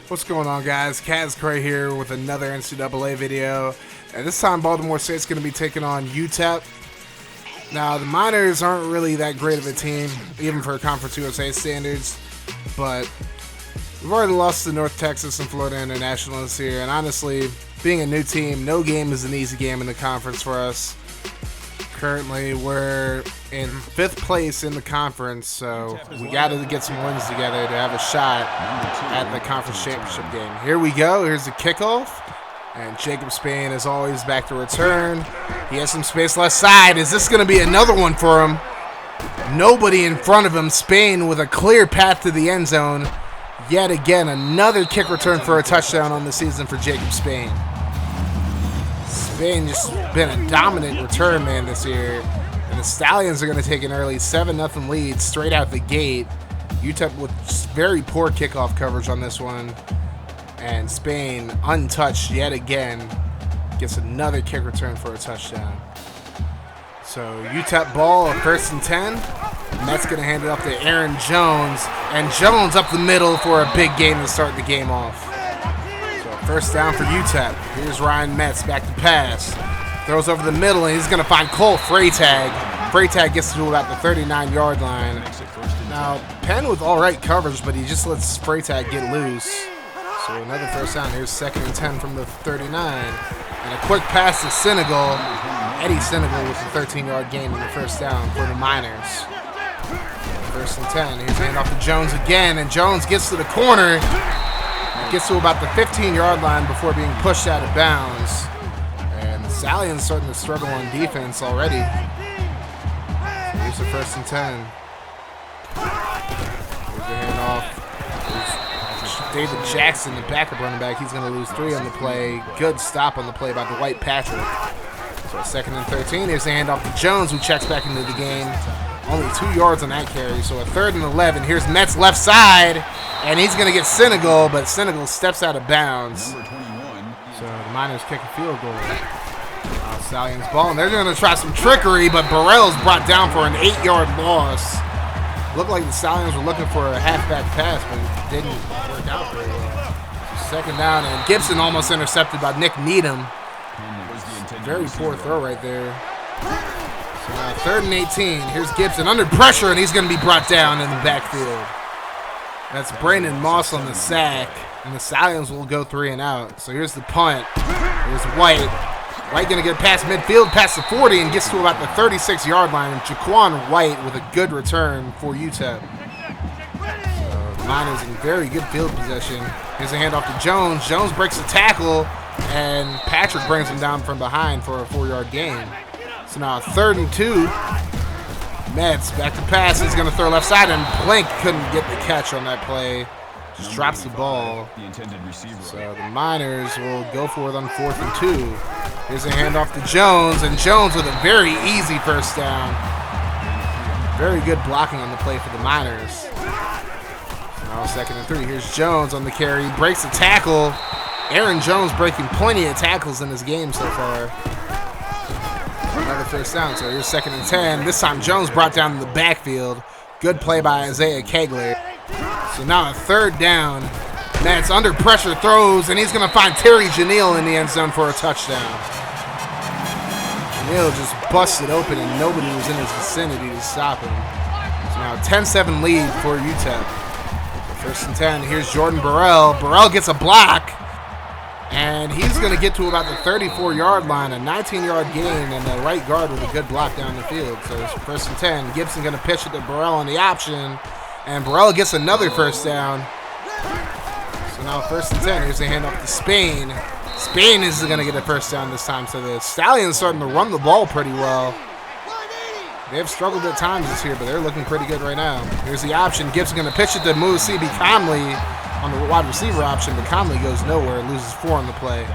What's going on, guys? Kaz Cray here with another NCAA video, and this time Baltimore State's going to be taking on UTEP. Now, the Miners aren't really that great of a team, even for Conference USA standards, but we've already lost to North Texas and Florida International this year, and honestly, being a new team, no game is an easy game in the conference for us. Currently, we're in 5th place in the conference, so we got to get some wins together to have a shot at the conference championship game. Here we go. Here's the kickoff, and Jacob Spain is always back to return. He has some space left side. Is this going to be another one for him? Nobody in front of him. Spain with a clear path to the end zone. Yet again, another kick return for a touchdown on the season for Jacob Spain. Spain just been a dominant return man this year, and the Stallions are going to take an early 7-0 lead straight out the gate. UTEP with very poor kickoff coverage on this one, and Spain untouched yet again gets another kick return for a touchdown. So UTEP ball, 1st and 10. Mets going to hand it off to Aaron Jones, and Jones up the middle for a big gain to start the game off. First down for UTEP. Here's Ryan Metz back to pass. Throws over the middle, and he's going to find Cole Freytag. Freytag gets to about the 39-yard line. Now, Penn with all right coverage, but he just lets Freytag get loose. So another first down. Here's 2nd and 10 from the 39. And a quick pass to Senegal. Eddie Senegal with a 13-yard gain in the first down for the Miners. 1st and 10. Here's hand off to Jones again, and Jones gets to the corner. Gets to about the 15-yard line before being pushed out of bounds. And the Stallions starting to struggle on defense already. So here's the 1st and 10. Here's the handoff. Here's David Jackson, the backup running back. He's going to lose 3 on the play. Good stop on the play by Dwight Patrick. So 2nd and 13. Here's the handoff to Jones, who checks back into the game. Only 2 yards on that carry. So a 3rd and 11. Here's Metz left side. And he's going to get Senegal, but Senegal steps out of bounds. So the Miners kick a field goal. Stallions ball, and they're going to try some trickery, but Burrell's brought down for an 8-yard loss. Looked like the Stallions were looking for a halfback pass, but it didn't work out very well. 2nd down, and Gibson almost intercepted by Nick Needham. Very poor throw right there. So now 3rd and 18. Here's Gibson under pressure, and he's going to be brought down in the backfield. That's Brandon Moss on the sack, and the Stallions will go 3 and out. So here's the punt. Here's White. White going to get past midfield, past the 40, and gets to about the 36-yard line. And Jaquan White with a good return for UTEP. So the Miners in very good field possession. Here's a handoff to Jones. Jones breaks the tackle, and Patrick brings him down from behind for a 4-yard gain. So now 3rd and 2. Metz back to pass. He's going to throw left side, and Plank couldn't get the catch on that play. Just drops the ball. So the Miners will go for it on 4th and 2. Here's a handoff to Jones, and Jones with a very easy 1st down. Very good blocking on the play for the Miners. So now 2nd and 3. Here's Jones on the carry. Breaks the tackle. Aaron Jones breaking plenty of tackles in this game so far. Another 1st down, so here's 2nd and 10. This time Jones brought down in the backfield. Good play by Isaiah Kegler. So now a 3rd down. Metz under pressure throws, and he's going to find Terry Janelle in the end zone for a touchdown. Janelle just busted open, and nobody was in his vicinity to stop him. So now a 10-7 lead for UTEP. 1st and 10. Here's Jordan Burrell. Burrell gets a block. And he's going to get to about the 34-yard line, a 19-yard gain, and the right guard with a good block down the field. So it's 1st and 10. Gibson going to pitch it to Burrell on the option, and Burrell gets another 1st down. So now 1st and 10. Here's the handoff to Spain. Spain is going to get a 1st down this time. So the Stallions starting to run the ball pretty well. They have struggled at times this year, but they're looking pretty good right now. Here's the option. Gibson going to pitch it to Muhasibi Conley on the wide receiver option, but Conley goes nowhere, loses 4 on the play.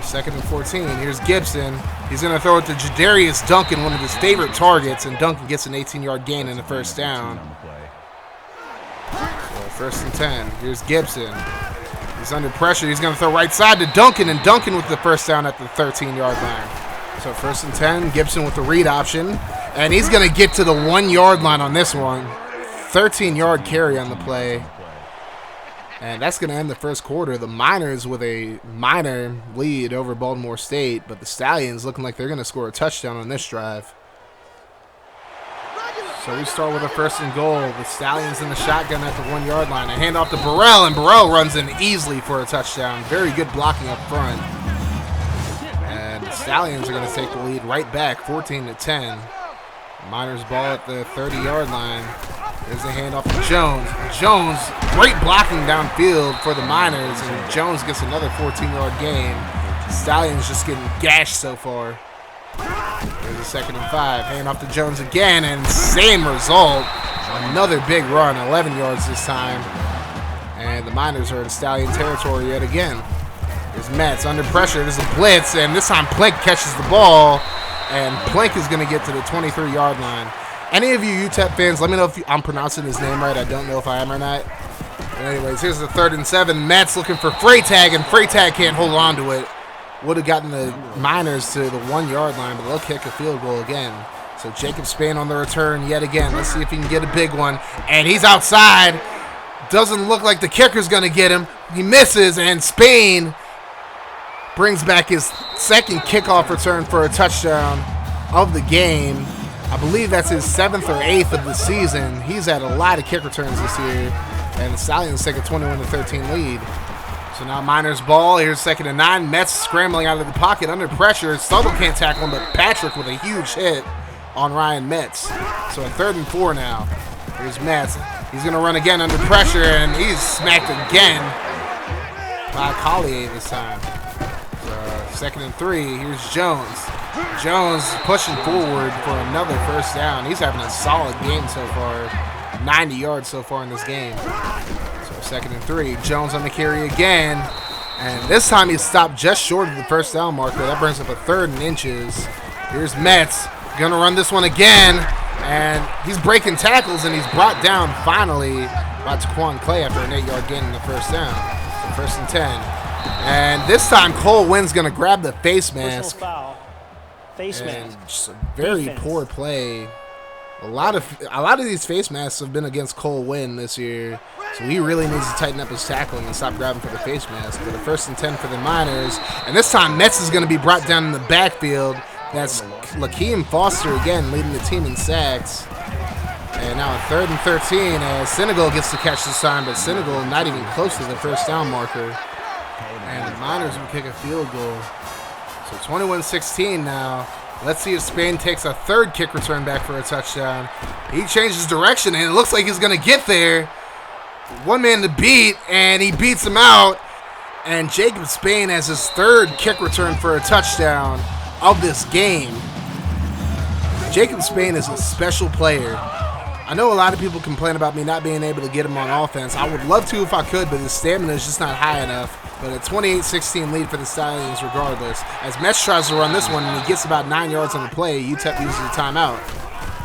So 2nd and 14. Here's Gibson. He's going to throw it to Jadarius Duncan, one of his favorite targets, and Duncan gets an 18-yard gain in the 1st down. So 1st and 10. Here's Gibson. He's under pressure. He's going to throw right side to Duncan, and Duncan with the 1st down at the 13-yard line. So 1st and 10. Gibson with the read option, and he's going to get to the 1-yard line on this one. 13-yard carry on the play. And that's going to end the first quarter. The Miners with a minor lead over Baltimore State, but the Stallions looking like they're going to score a touchdown on this drive. So we start with a 1st and goal. The Stallions in the shotgun at the 1 yard line. A handoff to Burrell, and Burrell runs in easily for a touchdown. Very good blocking up front. And the Stallions are going to take the lead right back, 14-10. Miners ball at the 30-yard line. There's a handoff to Jones. Jones, great blocking downfield for the Miners, and Jones gets another 14-yard gain. The Stallions just getting gashed so far. There's a 2nd and 5. Handoff to Jones again, and same result. Another big run, 11 yards this time. And the Miners are in Stallion territory yet again. There's Metz under pressure. There's a blitz, and this time Plink catches the ball, and Plink is going to get to the 23-yard line. Any of you UTEP fans, let me know if I'm pronouncing his name right. I don't know if I am or not. But anyways, here's the 3rd and 7. Metz looking for Freytag, and Freytag can't hold on to it. Would have gotten the Miners to the 1 yard line, but they'll kick a field goal again. So Jacob Spain on the return yet again. Let's see if he can get a big one. And he's outside. Doesn't look like the kicker's going to get him. He misses, and Spain brings back his 2nd kickoff return for a touchdown of the game. I believe that's his 7th or 8th of the season. He's had a lot of kick returns this year. And the Stallions take a 21-13 lead. So now Miners ball. Here's 2nd and 9. Metz scrambling out of the pocket under pressure. Stubble can't tackle him, but Patrick with a huge hit on Ryan Metz. So a 3rd and 4 now. Here's Metz. He's going to run again under pressure, and he's smacked again by Collier this time. So 2nd and 3. Here's Jones. Jones pushing forward for another 1st down. He's having a solid game so far. 90 yards so far in this game. So 2nd and 3. Jones on the carry again. And this time he's stopped just short of the 1st down marker. That brings up a 3rd and inches. Here's Metz. Gonna run this one again. And he's breaking tackles, and he's brought down finally by Taquan Clay after an 8-yard gain in the 1st down. So 1st and 10. And this time Cole Wynn's gonna grab the face mask. Face mask. Just a very poor play. A lot of these face masks have been against Cole Wynn this year, so he really needs to tighten up his tackling and stop grabbing for the face mask. But a 1st and 10 for the Miners, and this time Metz is going to be brought down in the backfield. That's Lakeem Foster again leading the team in sacks. And now a 3rd and 13 as Senegal gets to catch this time, but Senegal not even close to the 1st down marker. And the Miners will kick a field goal. So 21-16 now. Let's see if Spain takes a 3rd kick return back for a touchdown. He changes direction, and it looks like he's going to get there. One man to beat, and he beats him out. And Jacob Spain has his 3rd kick return for a touchdown of this game. Jacob Spain is a special player. I know a lot of people complain about me not being able to get him on offense. I would love to if I could, but his stamina is just not high enough. But a 28-16 lead for the Stallions regardless. As Metz tries to run this one, and he gets about 9 yards on the play, UTEP uses a timeout.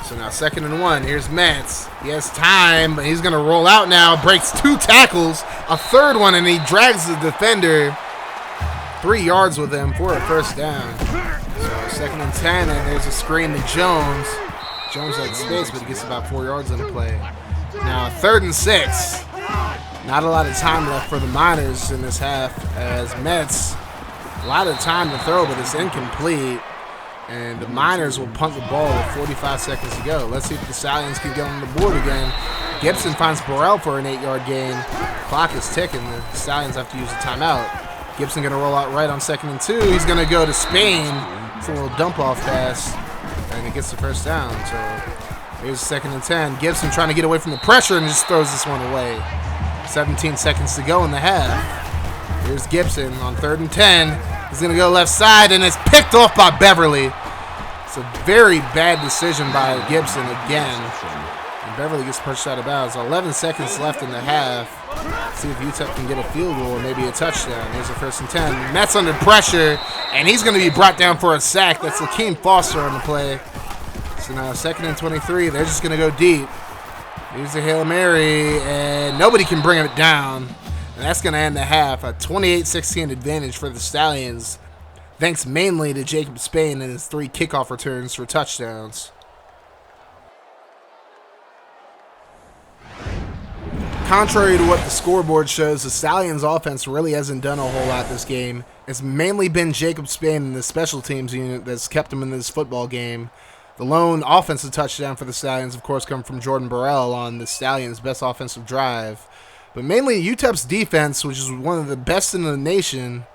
So now 2nd and 1. Here's Metz. He has time, but he's going to roll out now. Breaks 2 tackles, a 3rd one, and he drags the defender 3 yards with him for a 1st down. So 2nd and 10, and there's a screen to Jones. Jones had space, but he gets about 4 yards on the play. Now 3rd and 6. Not a lot of time left for the Miners in this half as Metz, a lot of time to throw, but it's incomplete. And the Miners will punt the ball with 45 seconds to go. Let's see if the Stallions can get on the board again. Gibson finds Burrell for an 8-yard gain. Clock is ticking. The Stallions have to use a timeout. Gibson going to roll out right on 2nd and 2. He's going to go to Spain. It's a little dump-off pass, and he gets the 1st down. So here's 2nd and 10. Gibson trying to get away from the pressure and just throws this one away. 17 seconds to go in the half. Here's Gibson on 3rd and 10. He's going to go left side, and it's picked off by Beverly. It's a very bad decision by Gibson again. And Beverly gets pushed out of bounds. 11 seconds left in the half. See if UTEP can get a field goal or maybe a touchdown. Here's a 1st and 10. Metz under pressure, and he's going to be brought down for a sack. That's Lakeem Foster on the play. So now 2nd and 23. They're just going to go deep. Here's the Hail Mary, and nobody can bring it down. And that's going to end the half. A 28-16 advantage for the Stallions, thanks mainly to Jacob Spain and his 3 kickoff returns for touchdowns. contrary to what the scoreboard shows, the Stallions offense really hasn't done a whole lot this game. It's mainly been Jacob Spain and the special teams unit that's kept him in this football game. The lone offensive touchdown for the Stallions, of course, come from Jordan Burrell on the Stallions' best offensive drive. But mainly UTEP's defense, which is one of the best in the nation,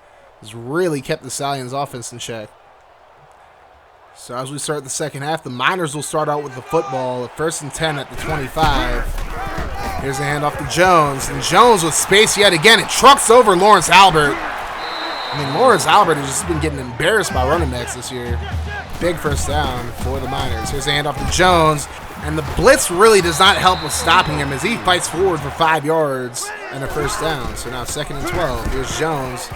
has really kept the Stallions' offense in check. So as we start the second half, the Miners will start out with the football at 1st and 10 at the 25. Here's a handoff to Jones, and Jones with space yet again. It trucks over Lawrence Albert. I mean, Lawrence Albert has just been getting embarrassed by running backs this year. Big first down for the Miners. Here's a handoff to Jones, and the blitz really does not help with stopping him as he fights forward for 5 yards and a first down. So now 2nd and 12. Here's Jones.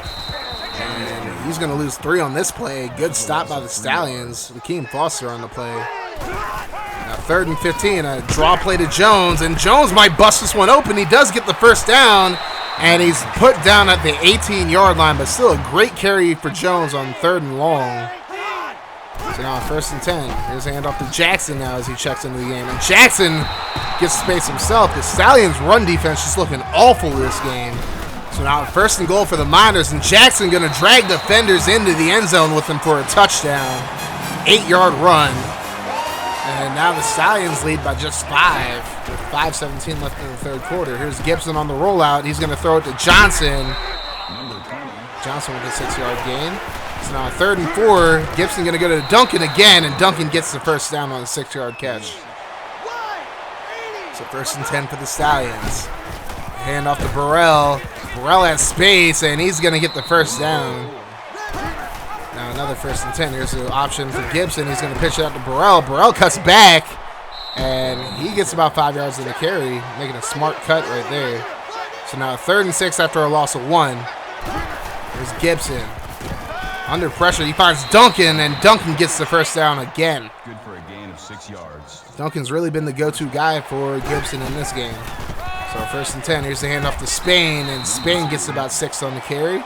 And he's going to lose 3 on this play. Good stop by the Stallions. Lakeem Foster on the play. Now 3rd and 15. A draw play to Jones. And Jones might bust this one open. He does get the first down. And he's put down at the 18-yard line. But still a great carry for Jones on 3rd and long. So now 1st and 10. Here's a handoff to Jackson now as he checks into the game. And Jackson gets space himself. The Stallions' run defense just looking awful this game. So now 1st and goal for the Miners, and Jackson going to drag defenders into the end zone with him for a touchdown. 8-yard run. And now the Stallions lead by just 5 with 5:17 left in the 3rd quarter. Here's Gibson on the rollout. He's going to throw it to Johnson. Johnson with a 6-yard gain. So now 3rd and 4. Gibson going to go to Duncan again, and Duncan gets the first down on a 6-yard catch. So 1st and 10 for the Stallions. Hand off to Burrell. Burrell has space, and he's going to get the first down. Now another 1st and 10. Here's the option for Gibson. He's going to pitch it out to Burrell. Burrell cuts back, and he gets about 5 yards in the carry, making a smart cut right there. So now 3rd and 6 after a loss of 1. Here's Gibson. Under pressure, he finds Duncan, and Duncan gets the first down again. Good for a gain of 6 yards. Duncan's really been the go-to guy for Gibson in this game. So 1st and 10, here's the handoff to Spain, and Spain gets about 6 on the carry.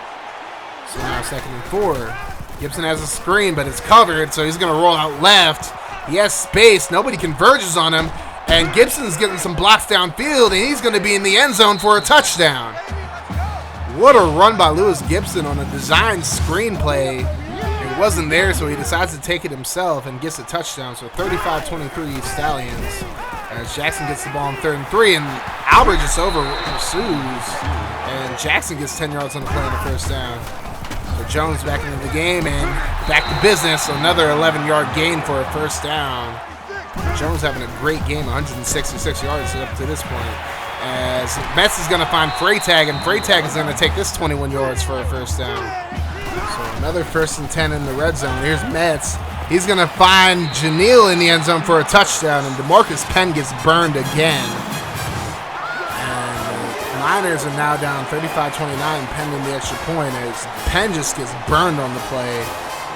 So now 2nd and 4. Gibson has a screen, but it's covered, so he's going to roll out left. He has space. Nobody converges on him, and Gibson's getting some blocks downfield, and he's going to be in the end zone for a touchdown. What a run by Lewis Gibson on a designed screenplay. It wasn't there, so he decides to take it himself and gets a touchdown. So 35-23 Stallions. As Jackson gets the ball on 3rd and 3, and Albert just pursues. And Jackson gets 10 yards on the play on the first down. So Jones back into the game and back to business. So another 11-yard gain for a first down. Jones having a great game, 166 yards up to this point. As Metz is going to find Freytag, and Freytag is going to take this 21 yards for a first down. So another 1st and 10 in the red zone. Here's Metz. He's going to find Janelle in the end zone for a touchdown, and DeMarcus Penn gets burned again. And the Miners are now down 35-29, pending the extra point, as Penn just gets burned on the play.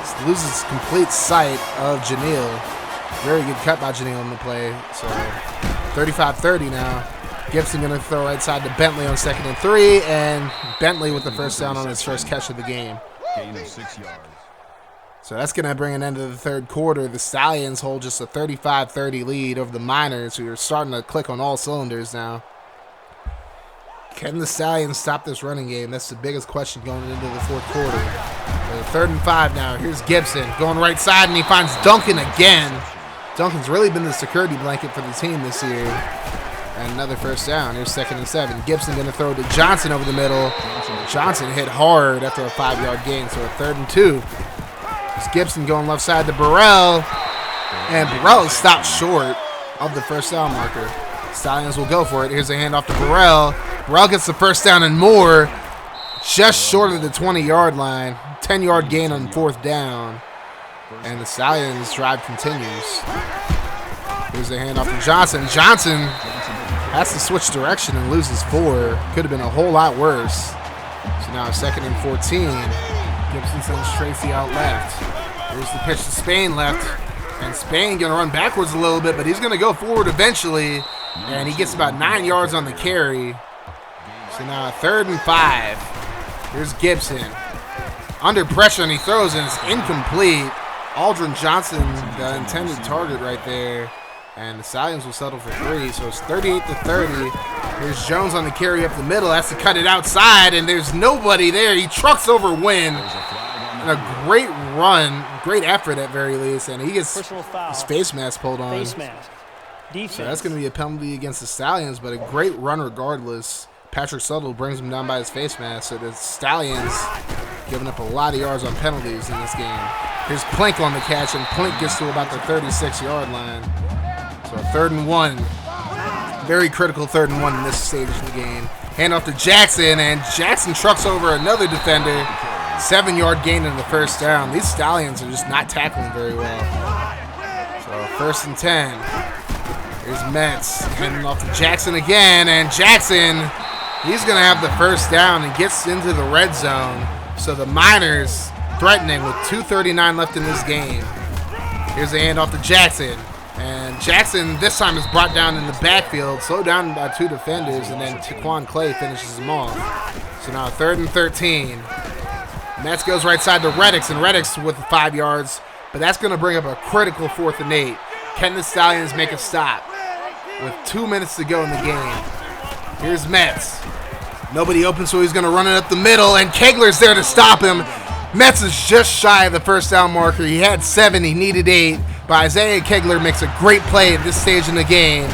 Just loses complete sight of Janelle. Very good cut by Janelle on the play. So 35-30 now. Gibson going to throw right side to Bentley on 2nd and 3, and Bentley with the first down on his first catch of the game. Gain of 6 yards. So that's going to bring an end to the 3rd quarter. The Stallions hold just a 35-30 lead over the Miners, who are starting to click on all cylinders now. Can the Stallions stop this running game? That's the biggest question going into the 4th quarter. 3rd and 5 now. Here's Gibson going right side, and he finds Duncan again. Duncan's really been the security blanket for the team this year. And another first down. Here's 2nd and 7. Gibson going to throw to Johnson over the middle. Johnson hit hard after a 5-yard gain, so a 3rd and 2. It's Gibson going left side to Burrell. And Burrell is stopped short of the first down marker. Stallions will go for it. Here's a handoff to Burrell. Burrell gets the first down and more. Just short of the 20-yard line. 10-yard gain on 4th down. And the Stallions' drive continues. Here's a handoff to Johnson. Johnson has to switch direction and loses 4. Could have been a whole lot worse. So now 2nd and 14. Gibson sends Tracy out left. Here's the pitch to Spain left. And Spain going to run backwards a little bit, but he's going to go forward eventually. And he gets about 9 yards on the carry. So now 3rd and 5. Here's Gibson. Under pressure, and he throws, and it's incomplete. Aldrin Johnson, the intended target right there. And the Stallions will settle for 3, so it's 38-30. Here's Jones on the carry up the middle. Has to cut it outside, and there's nobody there. He trucks over Wynn. And a great run, great effort at very least, and he gets his face mask pulled on. Face mask. Defense. So that's going to be a penalty against the Stallions, but a great run regardless. Patrick Suttle brings him down by his face mask, so the Stallions giving up a lot of yards on penalties in this game. Here's Plink on the catch, and Plink gets to about the 36-yard line. So a 3rd and 1. Very critical 3rd and 1 in this stage of the game. Hand off to Jackson, and Jackson trucks over another defender. 7-yard gain in the first down. These Stallions are just not tackling very well. So 1st and 10. Here's Metz handing off to Jackson again, and Jackson, he's going to have the first down and gets into the red zone. So the Miners threatening with 2:39 left in this game. Here's the handoff to Jackson. And Jackson this time is brought down in the backfield, slowed down by 2 defenders, and then Taquan Clay finishes him off. So now 3rd and 13. Metz goes right side to Reddix, and Reddix with 5 yards, but that's going to bring up a critical 4th and 8. Can the Stallions make a stop with 2 minutes to go in the game? Here's Metz. Nobody open, so he's going to run it up the middle, and Kegler's there to stop him. Metz is just shy of the first down marker. He had 7, he needed 8, but Isaiah Kegler makes a great play at this stage in the game,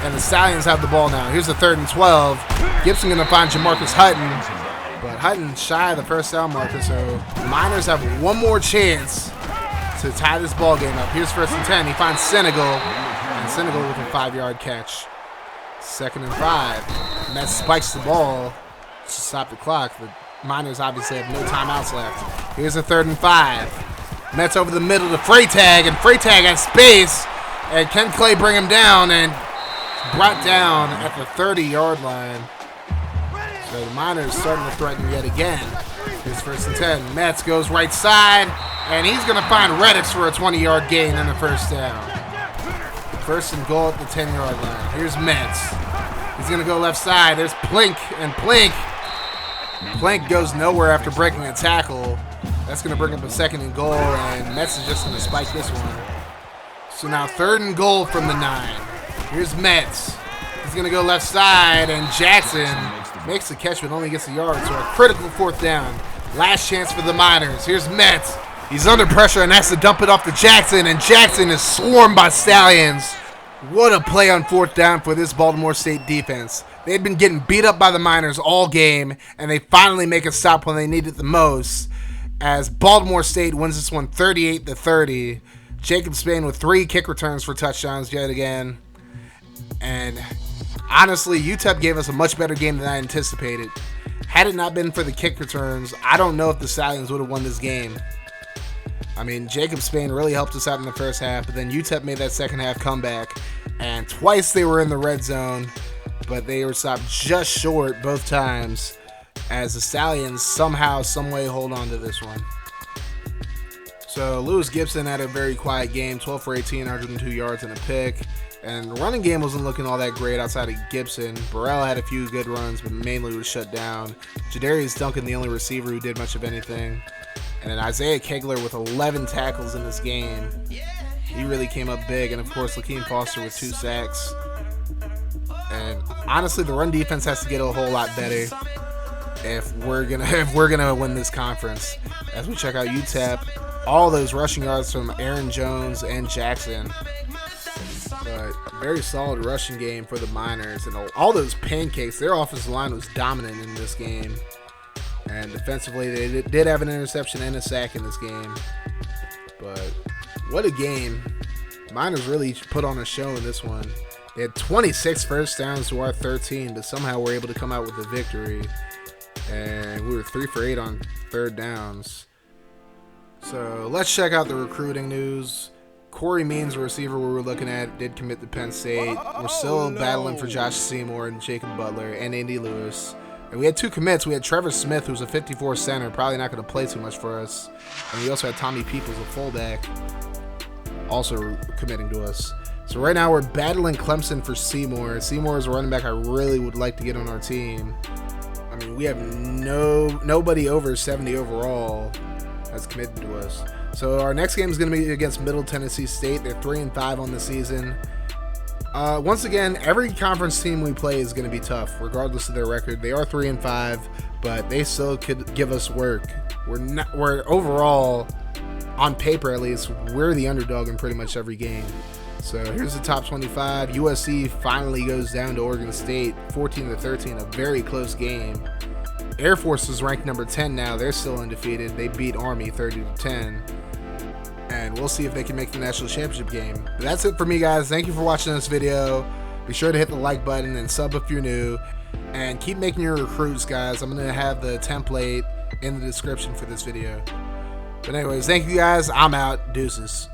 and the Stallions have the ball now. Here's a 3rd and 12. Gibson going to find Jamarcus Hutton, but Hutton shy of the first down marker, so the Miners have one more chance to tie this ball game up. Here's 1st and 10. He finds Senegal, and Senegal with a 5-yard catch. 2nd and 5. Metz spikes the ball to stop the clock. The Miners obviously have no timeouts left. Here's a 3rd and 5. Metz over the middle to Freytag, and Freytag has space, and can Clay bring him down, and brought down at the 30-yard line. So the Miners starting to threaten yet again. Here's 1st and 10. Metz goes right side, and he's going to find Reddix for a 20-yard gain and a first down. 1st and goal at the 10-yard line. Here's Metz. He's going to go left side. There's Plink, and Plink goes nowhere after breaking a tackle. That's going to bring up a 2nd and goal, and Metz is just going to spike this one. So now 3rd and goal from the 9. Here's Metz. He's going to go left side, and Jackson makes the catch but only gets a yard. So a critical 4th down. Last chance for the Miners. Here's Metz. He's under pressure and has to dump it off to Jackson, and Jackson is swarmed by Stallions. What a play on 4th down for this Baltimore State defense. They'd been getting beat up by the Miners all game, and they finally make a stop when they need it the most, as Baltimore State wins this one 38-30. Jacob Spain with 3 kick returns for touchdowns yet again. And honestly, UTEP gave us a much better game than I anticipated. Had it not been for the kick returns, I don't know if the Stallions would have won this game. I mean, Jacob Spain really helped us out in the first half, but then UTEP made that second half comeback, and twice they were in the red zone, but they were stopped just short both times, as the Stallions somehow, someway hold on to this one. So Lewis Gibson had a very quiet game, 12 for 18, 102 yards and a pick. And the running game wasn't looking all that great outside of Gibson. Burrell had a few good runs, but mainly was shut down. Jadarius Duncan, the only receiver who did much of anything. And then Isaiah Kegler with 11 tackles in this game. He really came up big. And, of course, Lakeem Foster with 2 sacks. And, honestly, the run defense has to get a whole lot better if we're gonna win this conference. As we check out UTEP, all those rushing yards from Aaron Jones and Jackson. But very solid rushing game for the Miners, and all those pancakes. Their offensive line was dominant in this game, and defensively they did have an interception and a sack in this game. But what a game! Miners really put on a show in this one. They had 26 first downs to our 13, but somehow were able to come out with a victory. And we were 3 for 8 on 3rd downs. So let's check out the recruiting news. Corey Means, the receiver we were looking at, did commit to Penn State. We're still battling for Josh Seymour and Jacob Butler and Andy Lewis. And we had 2 commits. We had Trevor Smith, who's a 54 center, probably not going to play too much for us. And we also had Tommy Peoples, a fullback, also committing to us. So right now we're battling Clemson for Seymour. Seymour is a running back I really would like to get on our team. I mean, we have nobody over 70 overall that's committed to us. So our next game is going to be against Middle Tennessee State. They're 3-5 on the season. Once again, every conference team we play is going to be tough, regardless of their record. They are 3-5, but they still could give us work. We're overall, on paper at least, we're the underdog in pretty much every game. So here's the top 25. USC finally goes down to Oregon State, 14-13, a very close game. Air Force is ranked number 10 now. They're still undefeated. They beat Army 30-10. And we'll see if they can make the national championship game. But that's it for me, guys. Thank you for watching this video. Be sure to hit the like button and sub if you're new. And keep making your recruits, guys. I'm going to have the template in the description for this video. But anyways, thank you guys. I'm out. Deuces.